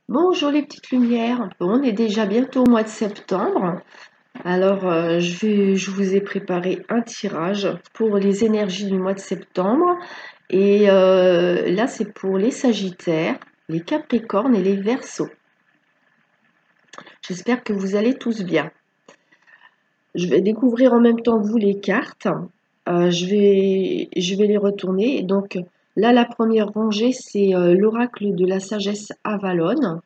Bonjour les petites lumières. Bon, on est déjà bientôt au mois de septembre. Alors, je vous ai préparé un tirage pour les énergies du mois de septembre. Et là, c'est pour les Sagittaires, les Capricornes et les Verseaux. J'espère que vous allez tous bien. Je vais découvrir en même temps que vous les cartes. Je vais les retourner. Donc là, la première rangée, c'est l'oracle de la sagesse Avalon.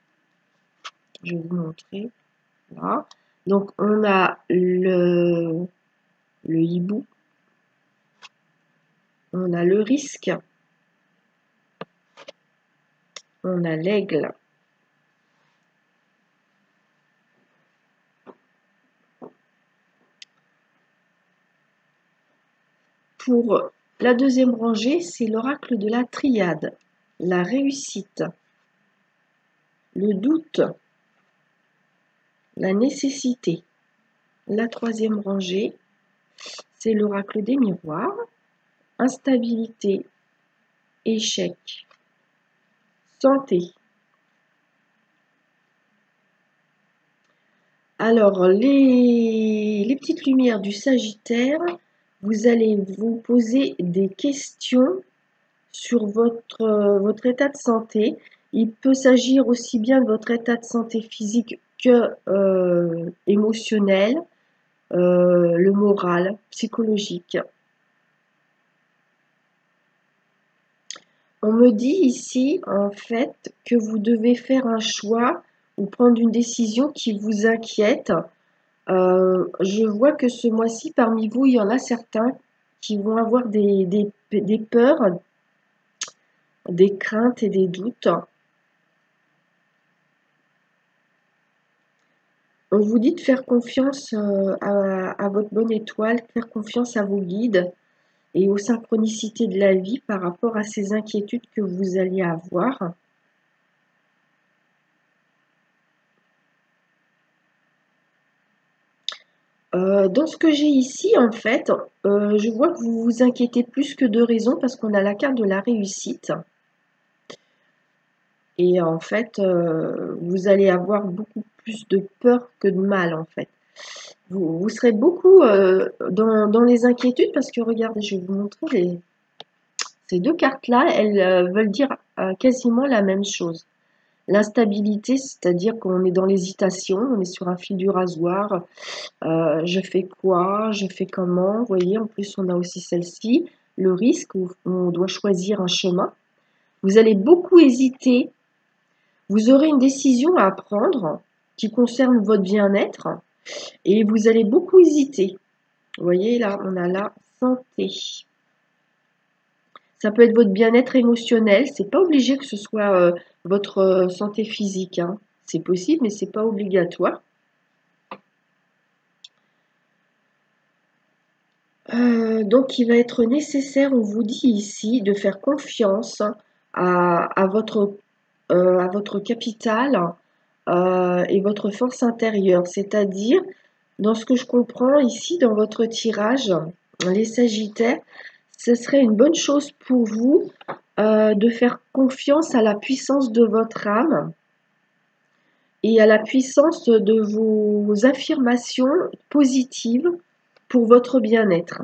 Je vais vous montrer. Là. Donc, on a le hibou, on a le risque, on a l'aigle, pour la deuxième rangée, c'est l'oracle de la triade, la réussite, le doute, la nécessité. La troisième rangée, c'est l'oracle des miroirs, instabilité, échec, santé. Alors, les petites lumières du Sagittaire, vous allez vous poser des questions sur votre état de santé. Il peut s'agir aussi bien de votre état de santé physique que émotionnel, le moral, psychologique. On me dit ici, en fait, que vous devez faire un choix ou prendre une décision qui vous inquiète. Je vois que ce mois-ci, parmi vous, il y en a certains qui vont avoir des peurs, des craintes et des doutes. On vous dit de faire confiance à votre bonne étoile, faire confiance à vos guides et aux synchronicités de la vie par rapport à ces inquiétudes que vous alliez avoir. Dans ce que j'ai ici, en fait, je vois que vous vous inquiétez plus que de raison parce qu'on a la carte de la réussite. Et en fait, vous allez avoir beaucoup plus de peur que de mal, en fait. Vous serez beaucoup dans les inquiétudes parce que regardez, je vais vous montrer ces deux cartes-là, elles veulent dire quasiment la même chose. L'instabilité, c'est-à-dire qu'on est dans l'hésitation, on est sur un fil du rasoir. Je fais quoi? Je fais comment? Vous voyez, en plus, on a aussi celle-ci, le risque où on doit choisir un chemin. Vous allez beaucoup hésiter. Vous aurez une décision à prendre qui concerne votre bien-être et vous allez beaucoup hésiter. Vous voyez, là, on a la santé. Ça peut être votre bien-être émotionnel. C'est pas obligé que ce soit votre santé physique, hein. C'est possible, mais c'est pas obligatoire. Donc, il va être nécessaire, on vous dit ici, de faire confiance à votre capital et votre force intérieure. C'est-à-dire, dans ce que je comprends ici, dans votre tirage, les Sagittaires, ce serait une bonne chose pour vous de faire confiance à la puissance de votre âme et à la puissance de vos affirmations positives pour votre bien-être.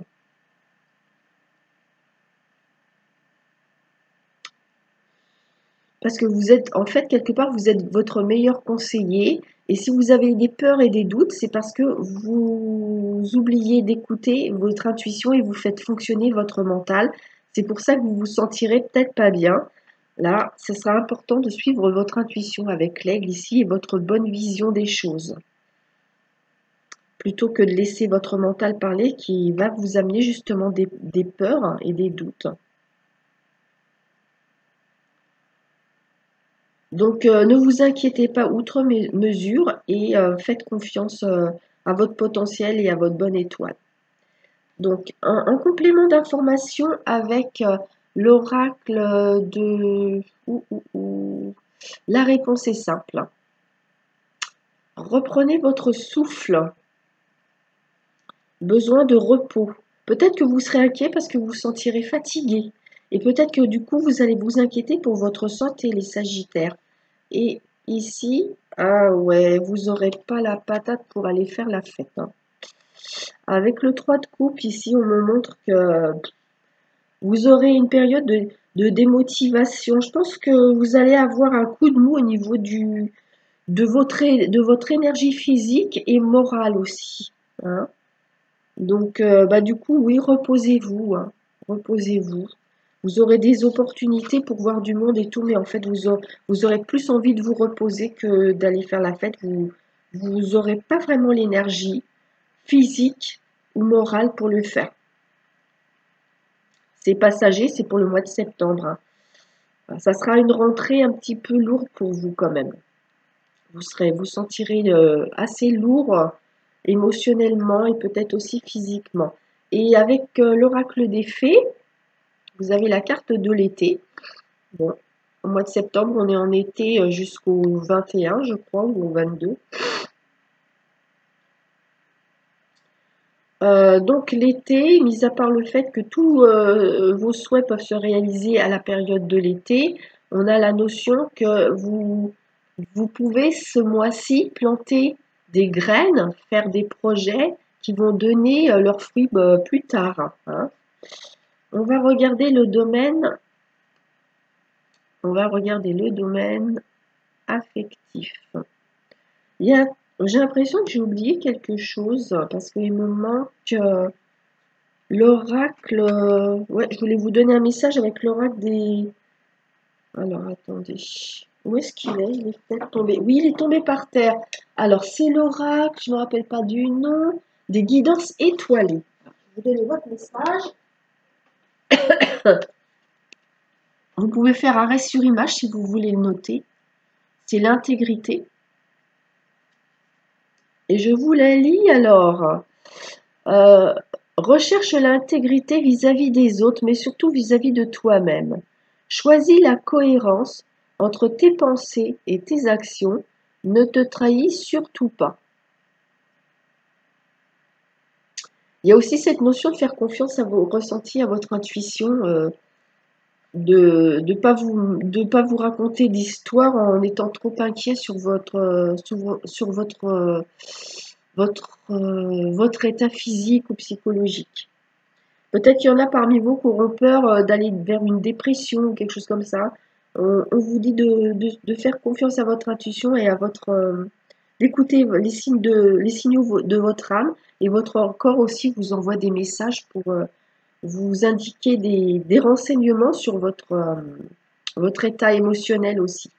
Parce que vous êtes, en fait, quelque part, vous êtes votre meilleur conseiller. Et si vous avez des peurs et des doutes, c'est parce que vous oubliez d'écouter votre intuition et vous faites fonctionner votre mental. C'est pour ça que vous vous sentirez peut-être pas bien. Là, ce sera important de suivre votre intuition avec l'aigle ici et votre bonne vision des choses. Plutôt que de laisser votre mental parler qui va vous amener justement des peurs et des doutes. Donc, ne vous inquiétez pas outre mesure et faites confiance à votre potentiel et à votre bonne étoile. Donc, un complément d'information avec l'oracle de... La réponse est simple. Reprenez votre souffle. Besoin de repos. Peut-être que vous serez inquiet parce que vous vous sentirez fatigué. Et peut-être que du coup, vous allez vous inquiéter pour votre santé, les Sagittaires. Et ici, ah ouais, vous aurez pas la patate pour aller faire la fête, hein. Avec le 3 de coupe, ici, on me montre que vous aurez une période de démotivation. Je pense que vous allez avoir un coup de mou au niveau de votre énergie physique et morale aussi, hein. Donc, bah, du coup, oui, reposez-vous, hein. Reposez-vous. Vous aurez des opportunités pour voir du monde et tout, mais en fait, vous aurez plus envie de vous reposer que d'aller faire la fête. Vous aurez pas vraiment l'énergie physique ou morale pour le faire. C'est passager, c'est pour le mois de septembre, hein. Ça sera une rentrée un petit peu lourde pour vous quand même. Vous sentirez assez lourd émotionnellement et peut-être aussi physiquement. Et avec l'oracle des fées, vous avez la carte de l'été. Bon, au mois de septembre, on est en été jusqu'au 21, je crois, ou au 22. Donc l'été, mis à part le fait que tous vos souhaits peuvent se réaliser à la période de l'été, on a la notion que vous pouvez ce mois-ci planter des graines, faire des projets qui vont donner leurs fruits plus tard, hein. On va regarder le domaine, on va regarder le domaine affectif. J'ai l'impression que j'ai oublié quelque chose parce qu'il me manque l'oracle. Ouais, je voulais vous donner un message avec l'oracle des. Alors attendez. Où est-ce qu'il est? Il est peut-être tombé. Oui, il est tombé par terre. Alors, c'est l'oracle, je ne me rappelle pas du nom, des guidances étoilées. Je vais vous donner votre message. Vous pouvez faire arrêt sur image si vous voulez le noter. C'est l'intégrité. Et je vous la lis alors. Euh, Recherche l'intégrité vis-à-vis des autres, mais surtout vis-à-vis de toi-même. Choisis la cohérence entre tes pensées et tes actions. Ne te trahis surtout pas. Il y a aussi cette notion de faire confiance à vos ressentis, à votre intuition, de pas vous raconter d'histoire en étant trop inquiet sur votre état physique ou psychologique. Peut-être qu'il y en a parmi vous qui auront peur d'aller vers une dépression ou quelque chose comme ça. On vous dit de faire confiance à votre intuition et à d'écouter les signaux de votre âme, et votre corps aussi vous envoie des messages pour vous indiquer des renseignements sur votre état émotionnel aussi.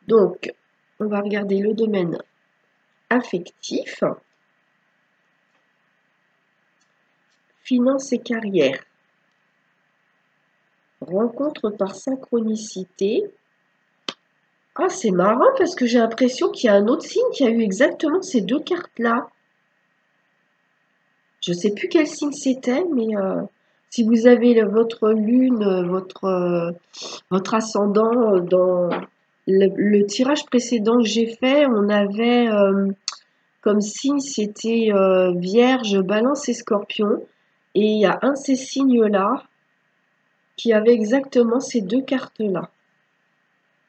Donc, on va regarder le domaine affectif, finance et carrière. Rencontre par synchronicité. Ah, c'est marrant parce que j'ai l'impression qu'il y a un autre signe qui a eu exactement ces deux cartes-là. Je ne sais plus quel signe c'était, mais si vous avez votre lune, votre ascendant dans le tirage précédent que j'ai fait, on avait comme signe, c'était Vierge, Balance et Scorpion. Et il y a un de ces signes-là qui avait exactement ces deux cartes-là.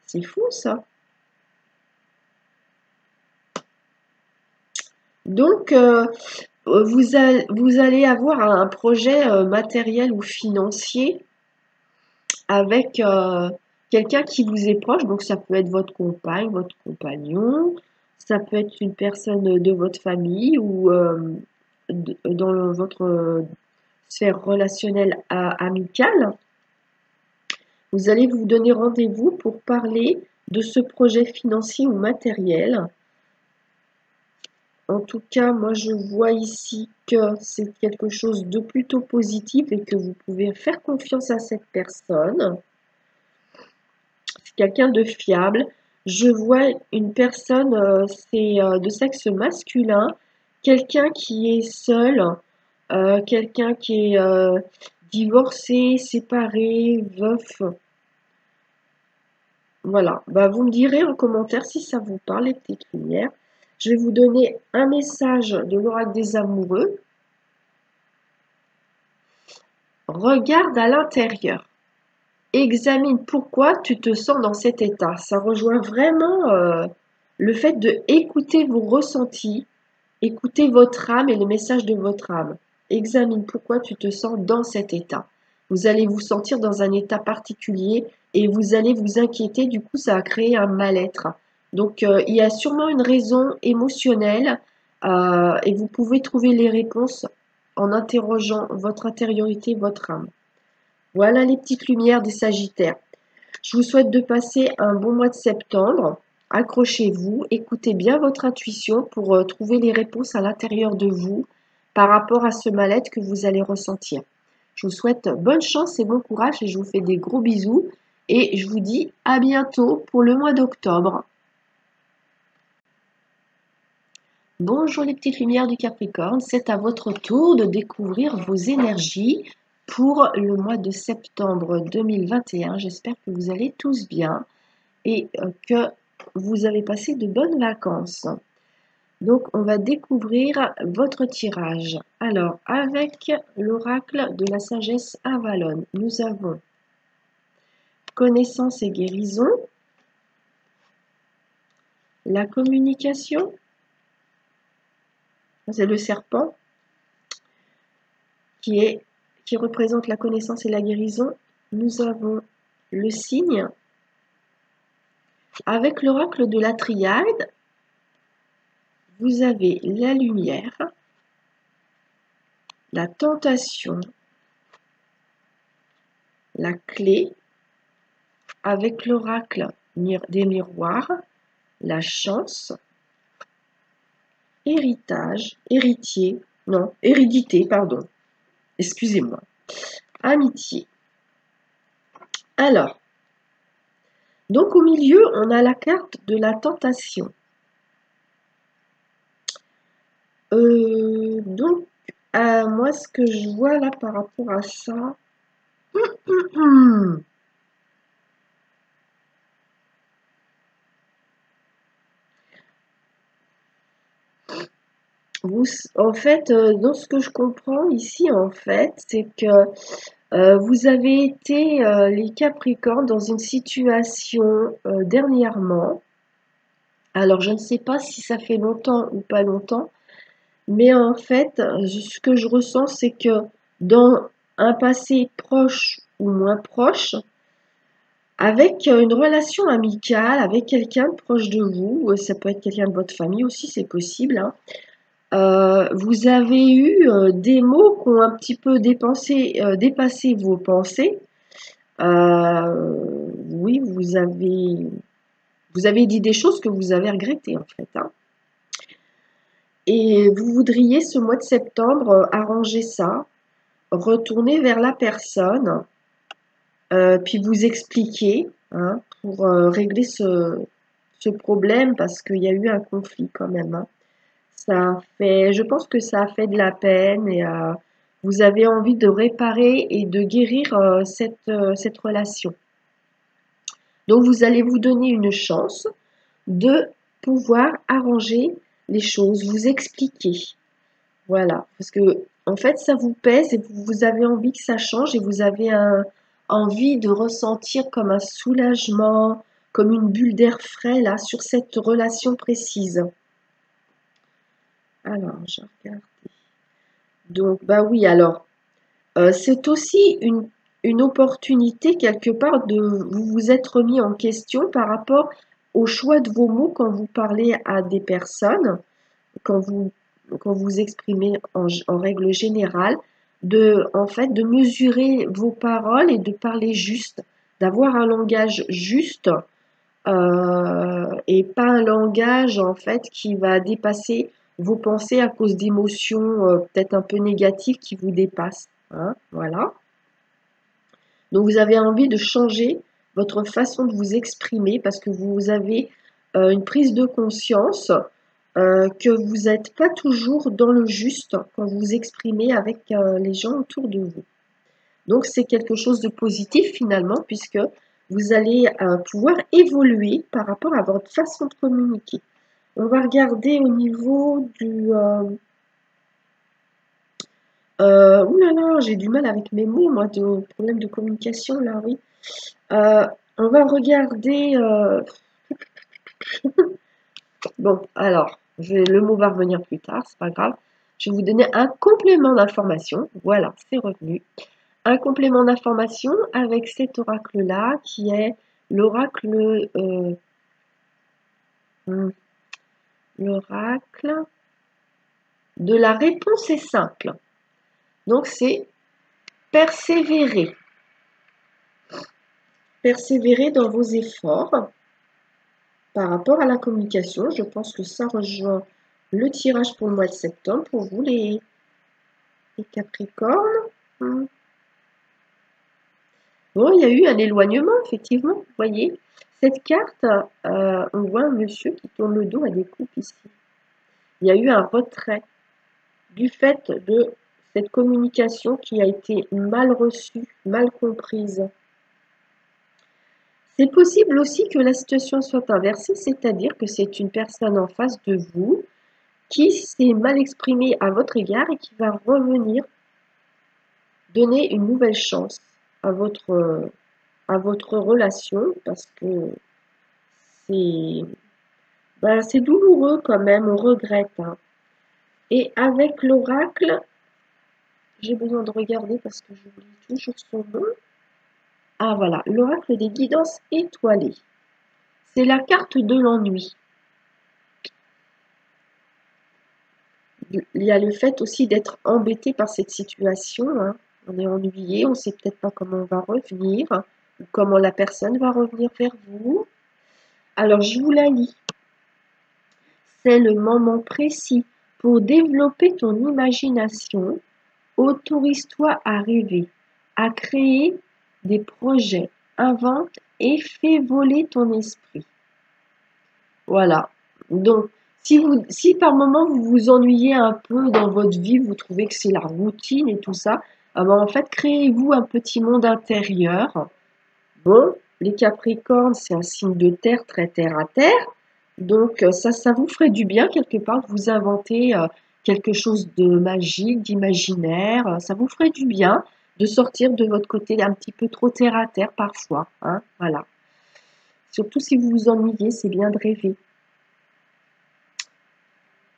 C'est fou ça. Donc, vous allez avoir un projet matériel ou financier avec quelqu'un qui vous est proche. Donc, ça peut être votre compagne, votre compagnon, ça peut être une personne de votre famille ou dans votre sphère relationnelle amicale. Vous allez vous donner rendez-vous pour parler de ce projet financier ou matériel. En tout cas, moi je vois ici que c'est quelque chose de plutôt positif et que vous pouvez faire confiance à cette personne. C'est quelqu'un de fiable. Je vois une personne, c'est de sexe masculin, quelqu'un qui est seul, quelqu'un qui est divorcé, séparé, veuf. Voilà, bah, vous me direz en commentaire si ça vous parle, les petites lumières. Je vais vous donner un message de l'oracle des amoureux. Regarde à l'intérieur. examine pourquoi tu te sens dans cet état. Ça rejoint vraiment le fait de écouter vos ressentis, écouter votre âme et le message de votre âme. Examine pourquoi tu te sens dans cet état. Vous allez vous sentir dans un état particulier et vous allez vous inquiéter. Du coup, ça va créer un mal-être. Donc, il y a sûrement une raison émotionnelle et vous pouvez trouver les réponses en interrogeant votre intériorité, votre âme. Voilà les petites lumières des Sagittaires. Je vous souhaite de passer un bon mois de septembre. Accrochez-vous, écoutez bien votre intuition pour trouver les réponses à l'intérieur de vous par rapport à ce mal-être que vous allez ressentir. Je vous souhaite bonne chance et bon courage et je vous fais des gros bisous et je vous dis à bientôt pour le mois d'octobre. Bonjour les petites lumières du Capricorne, c'est à votre tour de découvrir vos énergies pour le mois de septembre 2021. J'espère que vous allez tous bien et que vous avez passé de bonnes vacances. Donc, on va découvrir votre tirage. Alors, avec l'oracle de la sagesse Avalon, nous avons connaissance et guérison, la communication, c'est le serpent qui représente la connaissance et la guérison. Nous avons le cygne. Avec l'oracle de la triade, vous avez la lumière, la tentation, la clé. Avec l'oracle des miroirs, la chance, hérédité, pardon, excusez-moi, amitié. Alors, donc au milieu, on a la carte de la tentation. Donc, moi, ce que je vois là par rapport à ça, en fait, dans ce que je comprends ici, en fait, c'est que vous avez été, les Capricornes, dans une situation dernièrement. Alors, je ne sais pas si ça fait longtemps ou pas longtemps, mais en fait, ce que je ressens, c'est que dans un passé proche ou moins proche, avec une relation amicale, avec quelqu'un de proche de vous, ça peut être quelqu'un de votre famille aussi, c'est possible, hein, vous avez eu des mots qui ont un petit peu dépassé vos pensées. Oui, vous avez dit des choses que vous avez regrettées en fait, hein. Et vous voudriez ce mois de septembre arranger ça, retourner vers la personne, puis vous expliquer, hein, pour régler ce problème parce qu'il y a eu un conflit quand même, hein. Je pense que ça a fait de la peine et vous avez envie de réparer et de guérir cette relation. Donc vous allez vous donner une chance de pouvoir arranger les choses, vous expliquer. Voilà, parce que en fait ça vous pèse et vous avez envie que ça change et vous avez envie de ressentir comme un soulagement, comme une bulle d'air frais là sur cette relation précise. Alors, je regarde. Donc, bah oui, alors, c'est aussi une opportunité quelque part de vous être remis en question par rapport au choix de vos mots quand vous parlez à des personnes, quand vous exprimez en règle générale, en fait, de mesurer vos paroles et de parler juste, d'avoir un langage juste et pas un langage en fait qui va dépasser vos pensées à cause d'émotions peut-être un peu négatives qui vous dépassent, hein, voilà. Donc vous avez envie de changer votre façon de vous exprimer parce que vous avez une prise de conscience que vous n'êtes pas toujours dans le juste quand vous vous exprimez avec les gens autour de vous. Donc c'est quelque chose de positif finalement puisque vous allez pouvoir évoluer par rapport à votre façon de communiquer. On va regarder au niveau Ouh là là, j'ai du mal avec mes mots, moi, de problème de communication, là, oui. Euh, on va regarder. Bon, alors, le mot va revenir plus tard, c'est pas grave. Je vais vous donner un complément d'information. Voilà, c'est revenu. Un complément d'information avec cet oracle-là, qui est l'oracle hmm, l'oracle de la réponse est simple. Donc, c'est persévérer. Persévérer dans vos efforts par rapport à la communication. Je pense que ça rejoint le tirage pour le mois de septembre pour vous, les Capricornes. Hmm. Bon, il y a eu un éloignement, effectivement, vous voyez. Cette carte, on voit un monsieur qui tourne le dos à des coupes ici. Il y a eu un retrait du fait de cette communication qui a été mal reçue, mal comprise. C'est possible aussi que la situation soit inversée, c'est-à-dire que c'est une personne en face de vous qui s'est mal exprimée à votre égard et qui va revenir donner une nouvelle chance à votre relation parce que c'est douloureux quand même, on regrette. Hein. Et avec l'oracle, j'ai besoin de regarder parce que j'oublie toujours son nom. Ah voilà, l'oracle des guidances étoilées. C'est la carte de l'ennui. Il y a le fait aussi d'être embêté par cette situation. Hein. On est ennuyé, on ne sait peut-être pas comment on va revenir, ou comment la personne va revenir vers vous. Alors, je vous la lis. C'est le moment précis pour développer ton imagination. Autorise-toi à rêver, à créer des projets, invente et fais voler ton esprit. Voilà. Donc, si par moment vous vous ennuyez un peu dans votre vie, vous trouvez que c'est la routine et tout ça, ben en fait, créez-vous un petit monde intérieur. Bon, les Capricornes, c'est un signe de terre, très terre à terre. Donc, ça vous ferait du bien quelque part de vous inventer quelque chose de magique, d'imaginaire. Ça vous ferait du bien de sortir de votre côté un petit peu trop terre à terre parfois. Hein, voilà. Surtout si vous vous ennuyez, c'est bien de rêver.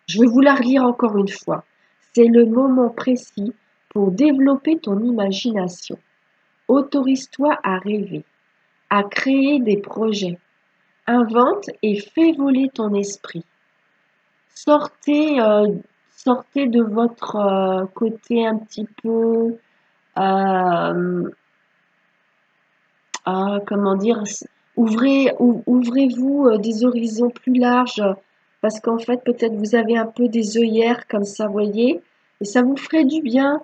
Je vais vous la relire encore une fois. C'est le moment précis pour développer ton imagination. Autorise-toi à rêver, à créer des projets. Invente et fais voler ton esprit. Sortez, sortez de votre côté un petit peu, comment dire, ouvrez-vous des horizons plus larges, parce qu'en fait, peut-être vous avez un peu des œillères comme ça, voyez, et ça vous ferait du bien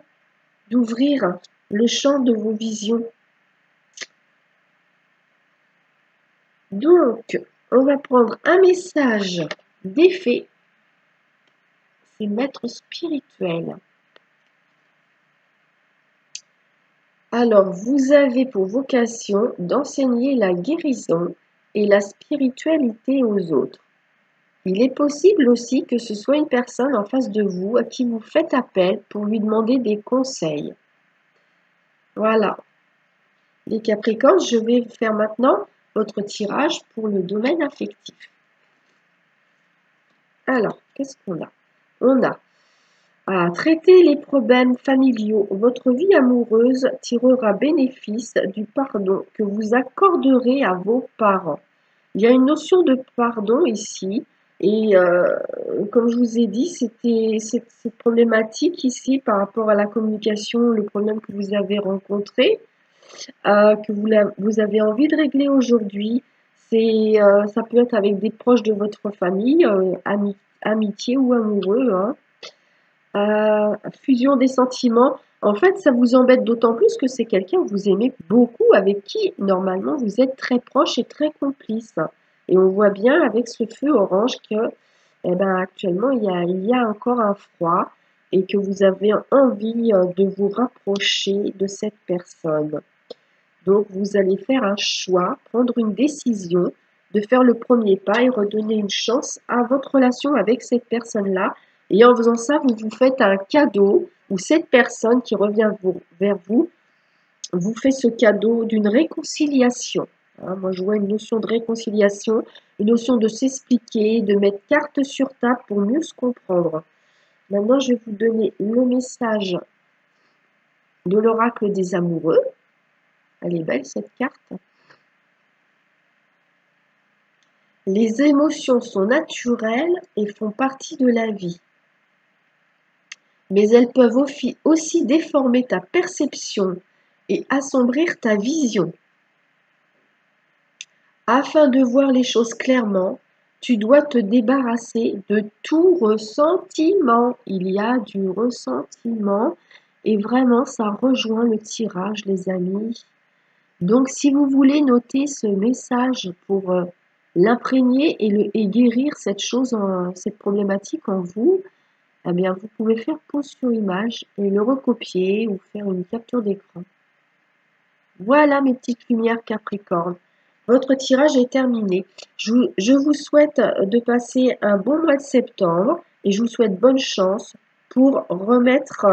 d'ouvrir le champ de vos visions. Donc, on va prendre un message d'effet. C'est maître spirituel. Alors, vous avez pour vocation d'enseigner la guérison et la spiritualité aux autres. Il est possible aussi que ce soit une personne en face de vous à qui vous faites appel pour lui demander des conseils. Voilà. Les Capricornes, je vais faire maintenant votre tirage pour le domaine affectif. Alors, qu'est-ce qu'on a? On a à traiter les problèmes familiaux. Votre vie amoureuse tirera bénéfice du pardon que vous accorderez à vos parents. Il y a une notion de pardon ici. Et comme je vous ai dit, c'était cette problématique ici par rapport à la communication, le problème que vous avez rencontré, que vous avez envie de régler aujourd'hui. Ça peut être avec des proches de votre famille, amitié ou amoureux. Hein. Fusion des sentiments. En fait, ça vous embête d'autant plus que c'est quelqu'un que vous aimez beaucoup, avec qui normalement vous êtes très proche et très complice. Et on voit bien avec ce feu orange que, actuellement, il y a encore un froid et que vous avez envie de vous rapprocher de cette personne. Donc, vous allez faire un choix, prendre une décision, de faire le premier pas et redonner une chance à votre relation avec cette personne-là. Et en faisant ça, vous vous faites un cadeau où cette personne qui revient vers vous vous fait ce cadeau d'une réconciliation. Hein, moi, je vois une notion de réconciliation, une notion de s'expliquer, de mettre carte sur table pour mieux se comprendre. Maintenant, je vais vous donner le message de l'oracle des amoureux. Elle est belle, cette carte. Les émotions sont naturelles et font partie de la vie. Mais elles peuvent aussi déformer ta perception et assombrir ta vision. Afin de voir les choses clairement, tu dois te débarrasser de tout ressentiment. Il y a du ressentiment et vraiment ça rejoint le tirage, les amis. Donc si vous voulez noter ce message pour l'imprégner et guérir cette problématique en vous, eh bien vous pouvez faire pause sur image et le recopier ou faire une capture d'écran. Voilà mes petites lumières Capricorne. Votre tirage est terminé. Je vous souhaite de passer un bon mois de septembre et je vous souhaite bonne chance pour remettre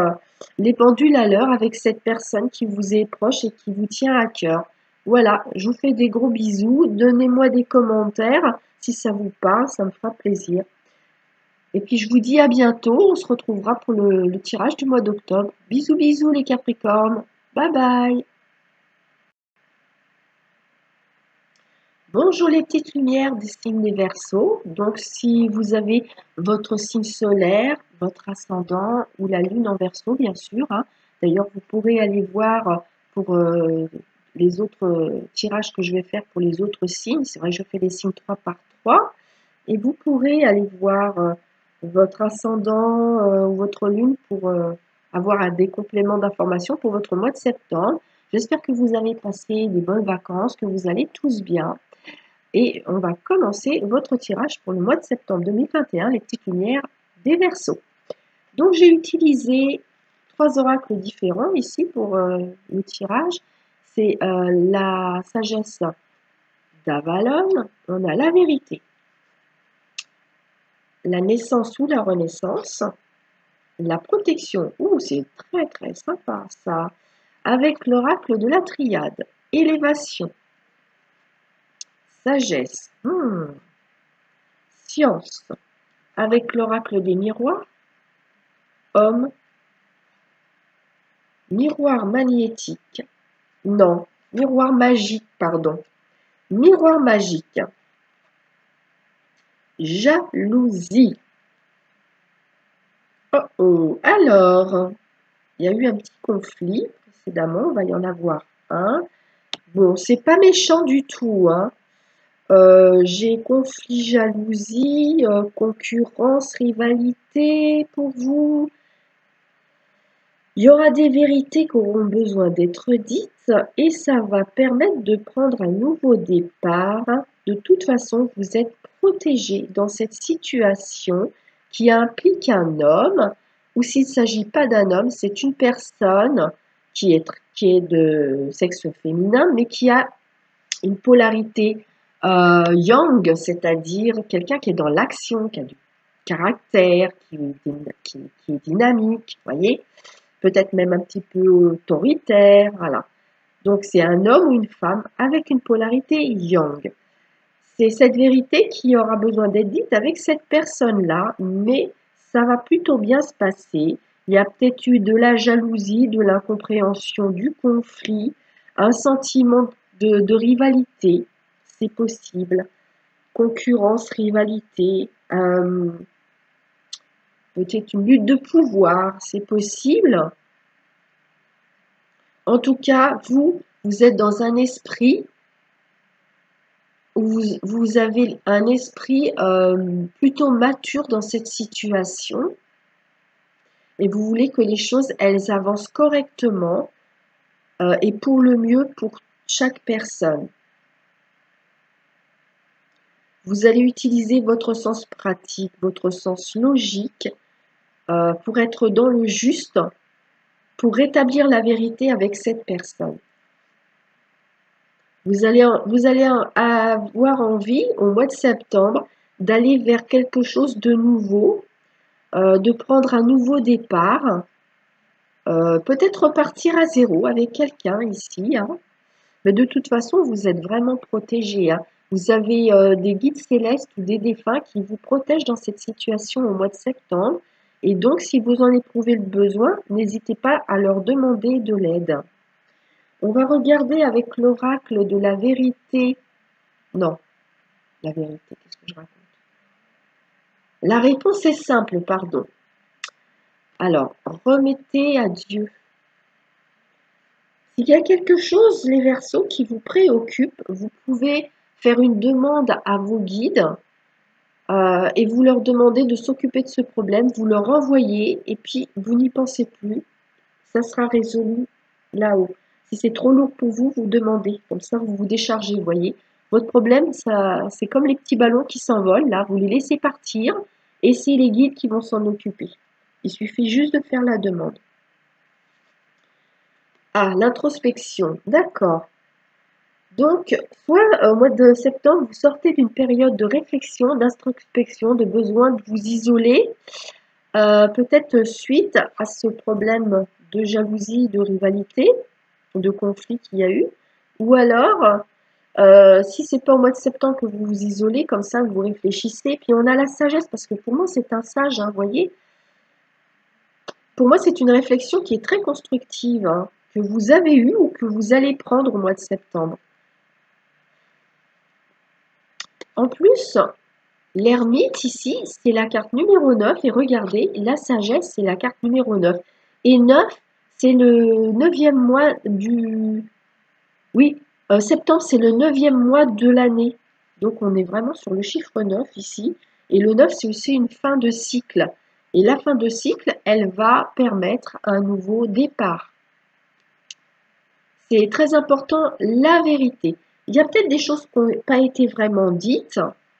les pendules à l'heure avec cette personne qui vous est proche et qui vous tient à cœur. Voilà, je vous fais des gros bisous. Donnez-moi des commentaires si ça vous parle, ça me fera plaisir. Et puis je vous dis à bientôt. On se retrouvera pour le tirage du mois d'octobre. Bisous, bisous les Capricornes. Bye bye. Bonjour les petites lumières des signes des Verseaux. Donc si vous avez votre signe solaire, votre ascendant ou la lune en Verseau, bien sûr. Hein. D'ailleurs, vous pourrez aller voir pour les autres tirages que je vais faire pour les autres signes. C'est vrai que je fais les signes 3 par 3. Et vous pourrez aller voir votre ascendant ou votre lune pour avoir des compléments d'informations pour votre mois de septembre. J'espère que vous avez passé des bonnes vacances, que vous allez tous bien. Et on va commencer votre tirage pour le mois de septembre 2021, les petites lumières des Verseaux. Donc j'ai utilisé 3 oracles différents ici pour le tirage. C'est la sagesse d'Avalon, on a la vérité, la naissance ou la renaissance, la protection, c'est très très sympa ça, avec l'oracle de la triade, élévation, sagesse, science, avec l'oracle des miroirs, homme, miroir magnétique, non, miroir magique, pardon, miroir magique, jalousie. Alors, il y a eu un petit conflit précédemment, on va y en avoir un. Bon, c'est pas méchant du tout, hein. J'ai conflit, jalousie, concurrence, rivalité pour vous. Il y aura des vérités qui auront besoin d'être dites et ça va permettre de prendre un nouveau départ. De toute façon, vous êtes protégé dans cette situation qui implique un homme, ou s'il ne s'agit pas d'un homme, c'est une personne qui est de sexe féminin, mais qui a une polarité yang, c'est-à-dire quelqu'un qui est dans l'action, qui a du caractère, qui est dynamique, vous voyez, peut-être même un petit peu autoritaire, voilà. Donc c'est un homme ou une femme avec une polarité yang. C'est cette vérité qui aura besoin d'être dite avec cette personne-là, mais ça va plutôt bien se passer. Il y a peut-être eu de la jalousie, de l'incompréhension, du conflit, un sentiment de rivalité, c'est possible. Concurrence, rivalité, peut-être une lutte de pouvoir, c'est possible. En tout cas, vous êtes dans un esprit où vous avez un esprit plutôt mature dans cette situation et vous voulez que les choses, elles avancent correctement et pour le mieux pour chaque personne. Vous allez utiliser votre sens pratique, votre sens logique pour être dans le juste, pour rétablir la vérité avec cette personne. Vous allez avoir envie, au mois de septembre, d'aller vers quelque chose de nouveau, de prendre un nouveau départ. peut-être repartir à zéro avec quelqu'un ici, hein. Mais de toute façon, vous êtes vraiment protégé, hein. Vous avez des guides célestes ou des défunts qui vous protègent dans cette situation au mois de septembre. Et donc, si vous en éprouvez le besoin, n'hésitez pas à leur demander de l'aide. On va regarder avec l'oracle de la vérité. Non, la vérité, qu'est-ce que je raconte? La réponse est simple, pardon. Alors, remettez à Dieu. S'il y a quelque chose, les Verseaux, qui vous préoccupe, vous pouvez faire une demande à vos guides et vous leur demandez de s'occuper de ce problème, vous leur envoyez et puis vous n'y pensez plus, ça sera résolu là-haut. Si c'est trop lourd pour vous, vous demandez, comme ça vous vous déchargez, vous voyez. Votre problème, ça, c'est comme les petits ballons qui s'envolent, là, vous les laissez partir et c'est les guides qui vont s'en occuper. Il suffit juste de faire la demande. Ah, l'introspection, d'accord. Donc, soit au mois de septembre, vous sortez d'une période de réflexion, d'introspection, de besoin de vous isoler, peut-être suite à ce problème de jalousie, de rivalité, de conflit qu'il y a eu, ou alors, si c'est pas au mois de septembre que vous vous isolez, comme ça vous réfléchissez, puis on a la sagesse, parce que pour moi c'est un sage, hein, vous voyez. Pour moi c'est une réflexion qui est très constructive, hein, que vous avez eue ou que vous allez prendre au mois de septembre. En plus, l'ermite ici, c'est la carte numéro 9 et regardez, la sagesse, c'est la carte numéro 9. Et 9, c'est le 9e mois du... Oui, septembre, c'est le 9e mois de l'année. Donc on est vraiment sur le chiffre 9 ici. Et le 9, c'est aussi une fin de cycle. Et la fin de cycle, elle va permettre un nouveau départ. C'est très important, la vérité. Il y a peut-être des choses qui n'ont pas été vraiment dites.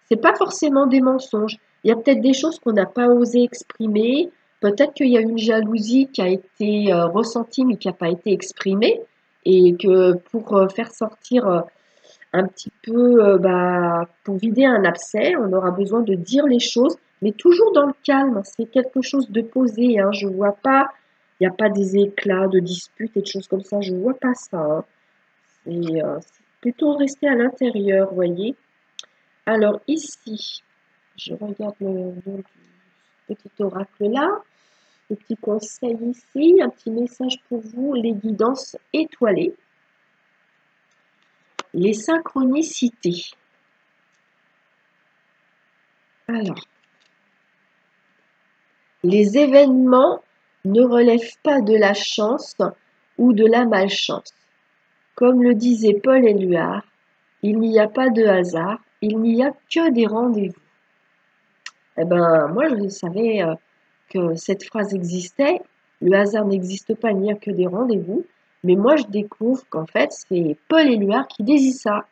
C'est pas forcément des mensonges. Il y a peut-être des choses qu'on n'a pas osé exprimer. Peut-être qu'il y a une jalousie qui a été ressentie mais qui n'a pas été exprimée. Et que pour faire sortir un petit peu, pour vider un abcès, on aura besoin de dire les choses, mais toujours dans le calme. C'est quelque chose de posé, hein. Je vois pas, il n'y a pas des éclats de disputes et de choses comme ça. Je vois pas ça, hein. C'est plutôt rester à l'intérieur, vous voyez. Alors ici, je regarde le nom du petit oracle là. Le petit conseil ici, un petit message pour vous, les guidances étoilées. Les synchronicités. Alors, les événements ne relèvent pas de la chance ou de la malchance. Comme le disait Paul Éluard, il n'y a pas de hasard, il n'y a que des rendez-vous. Eh ben, moi, je savais que cette phrase existait. Le hasard n'existe pas, il n'y a que des rendez-vous. Mais moi, je découvre qu'en fait, c'est Paul Éluard qui dit ça.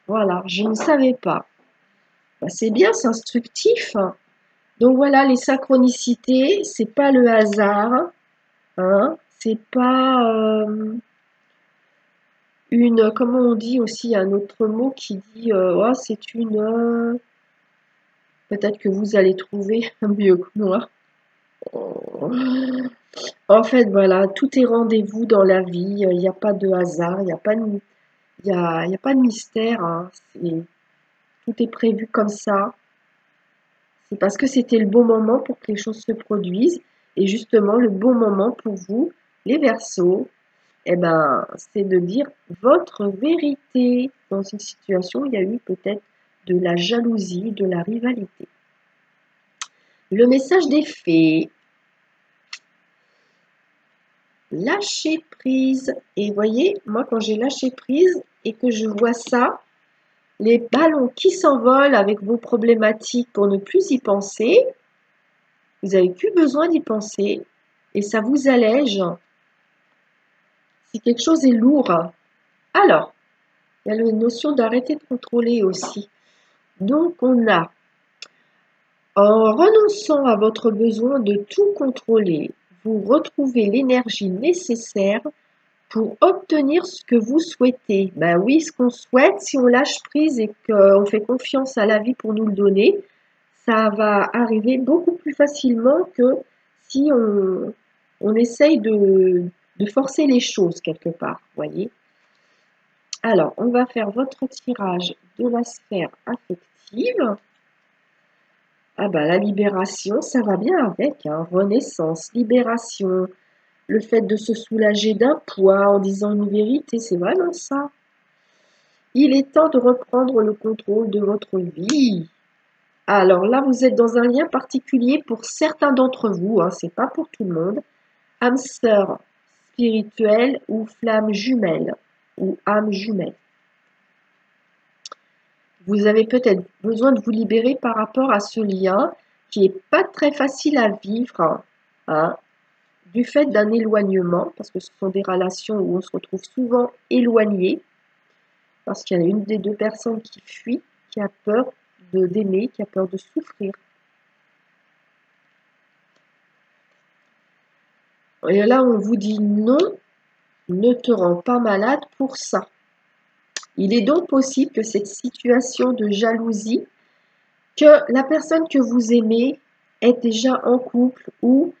Voilà, je ne savais pas. Ben, c'est bien, c'est instructif, hein. Donc voilà, les synchronicités, c'est pas le hasard, hein, c'est pas une, comment on dit aussi, un autre mot qui dit, oh, c'est une, peut-être que vous allez trouver mieux que moi. En fait, voilà, tout est rendez-vous dans la vie, il n'y a pas de hasard, il n'y a pas de, il y a pas de mystère, hein, tout est prévu comme ça. C'est parce que c'était le bon moment pour que les choses se produisent. Et justement, le bon moment pour vous, les Verseaux, eh ben, c'est de dire votre vérité dans une situation où il y a eu peut-être de la jalousie, de la rivalité. Le message des fées. Lâcher prise. Et vous voyez, moi quand j'ai lâché prise et que je vois ça, les ballons qui s'envolent avec vos problématiques pour ne plus y penser, vous n'avez plus besoin d'y penser et ça vous allège. Si quelque chose est lourd, alors, il y a la notion d'arrêter de contrôler aussi. Donc, on a, en renonçant à votre besoin de tout contrôler, vous retrouvez l'énergie nécessaire pour obtenir ce que vous souhaitez. Ben oui, ce qu'on souhaite, si on lâche prise et qu'on fait confiance à la vie pour nous le donner, ça va arriver beaucoup plus facilement que si On essaye de forcer les choses quelque part, voyez. Alors, on va faire votre tirage de la sphère affective. Ah bah la libération, ça va bien avec, hein. Renaissance, libération, le fait de se soulager d'un poids en disant une vérité, c'est vraiment ça. Il est temps de reprendre le contrôle de votre vie. Alors là, vous êtes dans un lien particulier pour certains d'entre vous, hein, c'est pas pour tout le monde. Âme sœur spirituelle ou flamme jumelle ou âme jumelle. Vous avez peut-être besoin de vous libérer par rapport à ce lien qui n'est pas très facile à vivre, hein, du fait d'un éloignement, parce que ce sont des relations où on se retrouve souvent éloigné, parce qu'il y a une des deux personnes qui fuit, qui a peur d'aimer, qui a peur de souffrir. Et là, on vous dit non, ne te rends pas malade pour ça. Il est donc possible que cette situation de jalousie, que la personne que vous aimez est déjà en couple ou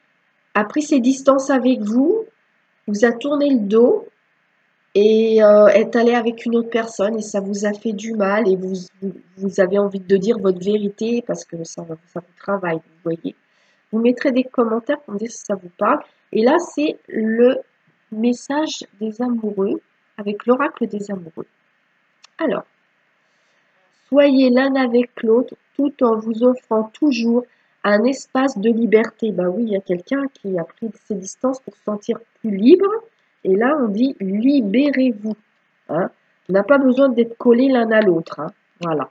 a pris ses distances avec vous, vous a tourné le dos et est allé avec une autre personne et ça vous a fait du mal et vous avez envie de dire votre vérité parce que ça vous travaille, vous voyez. Vous mettrez des commentaires pour me dire si ça vous parle. Et là, c'est le message des amoureux avec l'oracle des amoureux. Alors, soyez l'un avec l'autre tout en vous offrant toujours un espace de liberté. Ben oui, il y a quelqu'un qui a pris ses distances pour se sentir plus libre. Et là, on dit libérez-vous. Hein. On n'a pas besoin d'être collés l'un à l'autre. Hein. Voilà.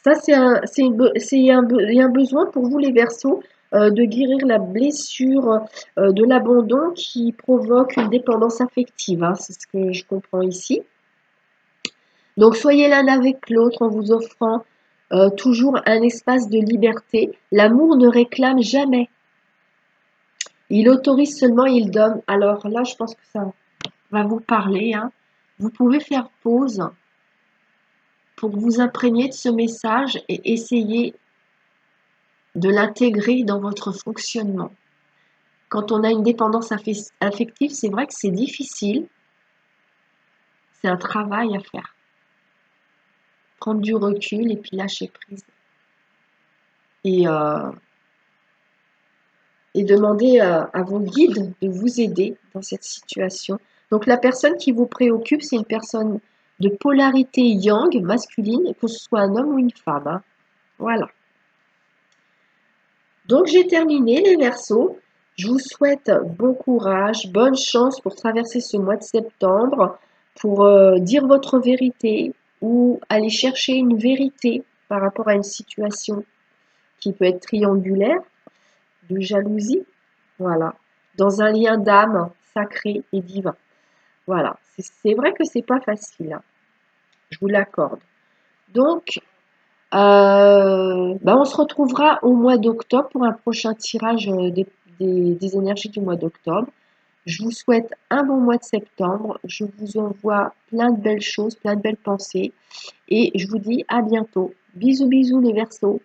Ça, il y a un besoin pour vous, les Verseaux, de guérir la blessure de l'abandon qui provoque une dépendance affective. Hein. C'est ce que je comprends ici. Donc, soyez l'un avec l'autre en vous offrant toujours un espace de liberté. L'amour ne réclame jamais. Il autorise seulement, il donne. Alors là, je pense que ça va vous parler. Hein. Vous pouvez faire pause pour vous imprégner de ce message et essayer de l'intégrer dans votre fonctionnement. Quand on a une dépendance affective, c'est vrai que c'est difficile. C'est un travail à faire. Prendre du recul et puis lâcher prise. Et demander à vos guides de vous aider dans cette situation. Donc la personne qui vous préoccupe, c'est une personne de polarité yang, masculine, que ce soit un homme ou une femme. Hein. Voilà. Donc j'ai terminé les Verseaux. Je vous souhaite bon courage, bonne chance pour traverser ce mois de septembre, pour dire votre vérité ou aller chercher une vérité par rapport à une situation qui peut être triangulaire, de jalousie, voilà, dans un lien d'âme sacré et divin. Voilà, c'est vrai que c'est pas facile, hein. Je vous l'accorde. Donc, on se retrouvera au mois d'octobre pour un prochain tirage des énergies du mois d'octobre. Je vous souhaite un bon mois de septembre. Je vous envoie plein de belles choses, plein de belles pensées. Et je vous dis à bientôt. Bisous, bisous les Verseaux.